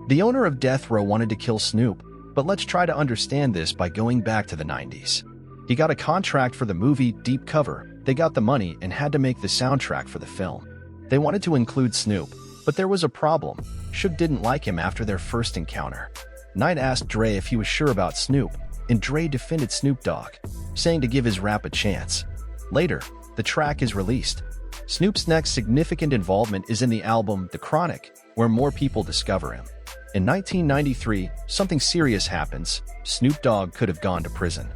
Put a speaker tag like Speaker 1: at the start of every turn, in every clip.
Speaker 1: The owner of Death Row wanted to kill Snoop, but let's try to understand this by going back to the 90s. He got a contract for the movie Deep Cover, they got the money and had to make the soundtrack for the film. They wanted to include Snoop, but there was a problem. Suge didn't like him after their first encounter. Knight asked Dre if he was sure about Snoop, and Dre defended Snoop Dogg, saying to give his rap a chance. Later, the track is released. Snoop's next significant involvement is in the album The Chronic, where more people discover him. In 1993, something serious happens. Snoop Dogg could have gone to prison.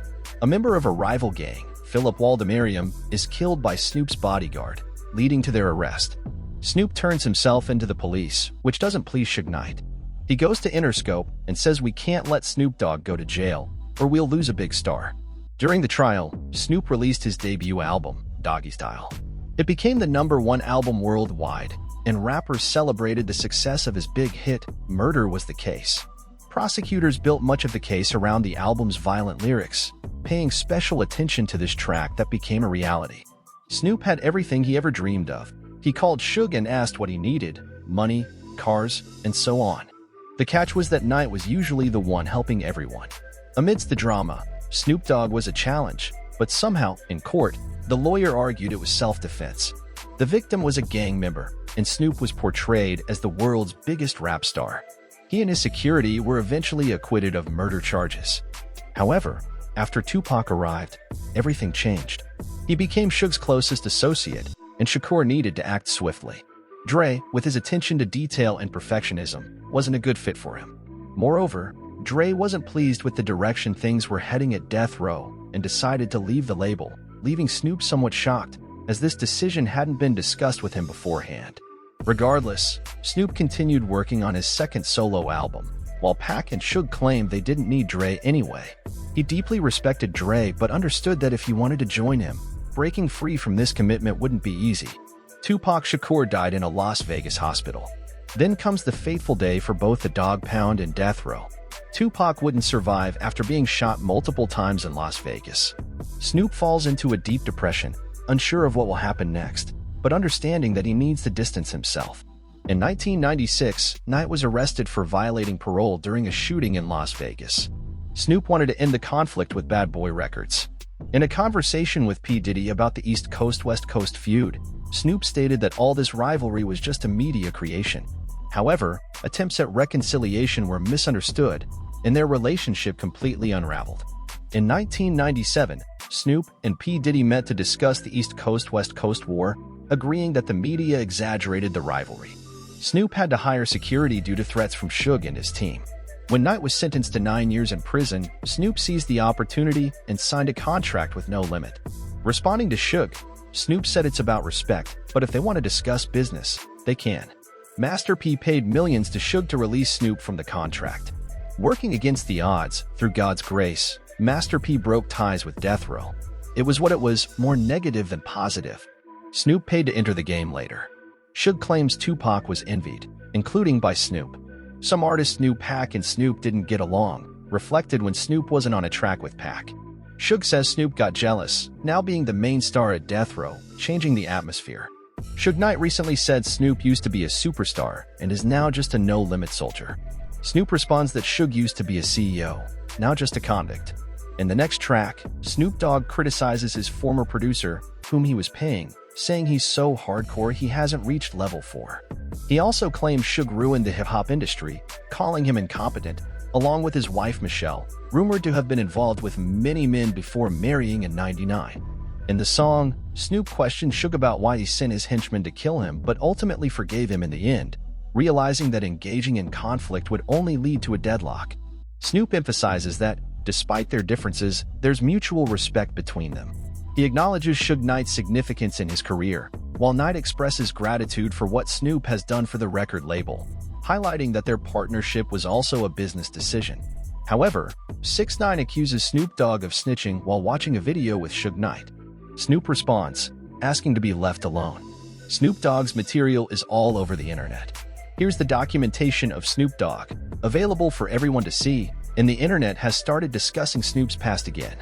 Speaker 1: A member of a rival gang, Philip Waldemariam, is killed by Snoop's bodyguard, leading to their arrest. Snoop turns himself into the police, which doesn't please Suge Knight. He goes to Interscope and says we can't let Snoop Dogg go to jail, or we'll lose a big star. During the trial, Snoop released his debut album, Doggy Style. It became the #1 album worldwide, and rappers celebrated the success of his big hit, Murder Was the Case. Prosecutors built much of the case around the album's violent lyrics, paying special attention to this track that became a reality. Snoop had everything he ever dreamed of. He called Suge and asked what he needed: money, cars, and so on. The catch was that Knight was usually the one helping everyone. Amidst the drama, Snoop Dogg was a challenge, but somehow, in court, the lawyer argued it was self-defense. The victim was a gang member, and Snoop was portrayed as the world's biggest rap star. He and his security were eventually acquitted of murder charges. However, after Tupac arrived, everything changed. He became Suge's closest associate, and Shakur needed to act swiftly. Dre, with his attention to detail and perfectionism, wasn't a good fit for him. Moreover, Dre wasn't pleased with the direction things were heading at Death Row and decided to leave the label, leaving Snoop somewhat shocked, as this decision hadn't been discussed with him beforehand. Regardless, Snoop continued working on his second solo album, while Pac and Suge claimed they didn't need Dre anyway. He deeply respected Dre but understood that if he wanted to join him, breaking free from this commitment wouldn't be easy. Tupac Shakur died in a Las Vegas hospital. Then comes the fateful day for both the Dog Pound and Death Row. Tupac wouldn't survive after being shot multiple times in Las Vegas. Snoop falls into a deep depression, unsure of what will happen next, but understanding that he needs to distance himself. In 1996, Knight was arrested for violating parole during a shooting in Las Vegas. Snoop wanted to end the conflict with Bad Boy Records. In a conversation with P. Diddy about the East Coast-West Coast feud, Snoop stated that all this rivalry was just a media creation. However, attempts at reconciliation were misunderstood, and their relationship completely unraveled. In 1997, Snoop and P. Diddy met to discuss the East Coast-West Coast War, agreeing that the media exaggerated the rivalry. Snoop had to hire security due to threats from Suge and his team. When Knight was sentenced to 9 years in prison, Snoop seized the opportunity and signed a contract with no limit. Responding to Suge, Snoop said it's about respect, but if they want to discuss business, they can. Master P paid millions to Suge to release Snoop from the contract. Working against the odds, through God's grace, Master P broke ties with Death Row. It was what it was, more negative than positive. Snoop paid to enter the game later. Suge claims Tupac was envied, including by Snoop. Some artists knew Pac and Snoop didn't get along, reflected when Snoop wasn't on a track with Pac. Suge says Snoop got jealous, now being the main star at Death Row, changing the atmosphere. Suge Knight recently said Snoop used to be a superstar and is now just a no-limit soldier. Snoop responds that Suge used to be a CEO, now just a convict. In the next track, Snoop Dogg criticizes his former producer, whom he was paying, saying he's so hardcore he hasn't reached level 4. He also claims Suge ruined the hip-hop industry, calling him incompetent, along with his wife Michelle, rumored to have been involved with many men before marrying in '99. In the song, Snoop questioned Suge about why he sent his henchmen to kill him but ultimately forgave him in the end, realizing that engaging in conflict would only lead to a deadlock. Snoop emphasizes that, despite their differences, there's mutual respect between them. He acknowledges Suge Knight's significance in his career, while Knight expresses gratitude for what Snoop has done for the record label, highlighting that their partnership was also a business decision. However, 6ix9ine accuses Snoop Dogg of snitching while watching a video with Suge Knight. Snoop responds, asking to be left alone. Snoop Dogg's material is all over the internet. Here's the documentation of Snoop Dogg, available for everyone to see, and the internet has started discussing Snoop's past again.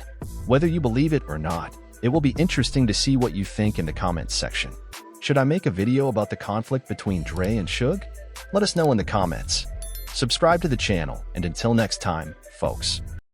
Speaker 1: Whether you believe it or not, it will be interesting to see what you think in the comments section. Should I make a video about the conflict between Dre and Suge? Let us know in the comments. Subscribe to the channel, and until next time, folks.